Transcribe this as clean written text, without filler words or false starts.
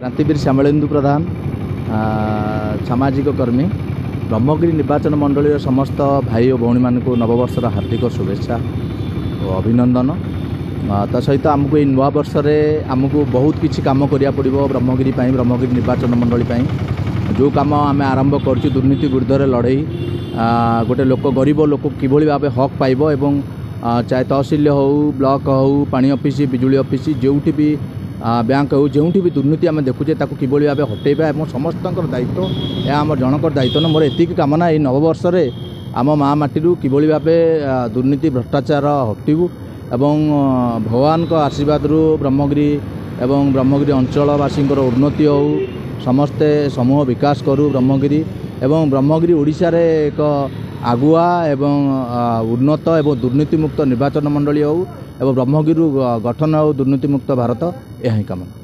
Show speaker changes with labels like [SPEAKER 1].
[SPEAKER 1] क्रांतिवीर श्यामलेन्दु प्रधान सामाजिक कर्मी ब्रह्मगिरी निर्वाचन मंडली समस्त भाई और भौणी मान नववर्षर हार्दिक शुभेच्छा और अभिनंदन। सहित आमको ये नुआ वर्ष आमको बहुत किसी कम करा पड़ो ब्रह्मगिरी ब्रह्मगिरी निर्वाचन मंडली जो कम आम आरंभ कर दुर्नीति विरुद्ध लड़े गोटे लोक गरीब लोक किभली भाव हक पाइब एवं चाहे तहसिल हो ब्लॉक हो पानी ऑफिस बिजुली ऑफिस जो भी बैंक हो जो भी दुर्नीति आम देखुचे किभली भाव हटेबा और समस्त दायित्व यह आम जनकर दायित्व न मोर एतिक कामना ये नववर्ष आम माँ माटी किभली भाव दुर्नीति भ्रष्टाचार हटू एवं भगवान का आशीर्वाद ब्रह्मगिरी एवं ब्रह्मगिरी अंचलवासी उन्नति हो समस्ते समूह विकास करूँ ब्रह्मगिरी एवं ब्रह्मगिरी ओडिशा रे एक आगुआ एवं उन्नत एवं दुर्नीतिमुक्त निर्वाचन मंडली हो एवं ब्रह्मगिरी गठन हो दुर्नीतिमुक्त भारत यह कामना।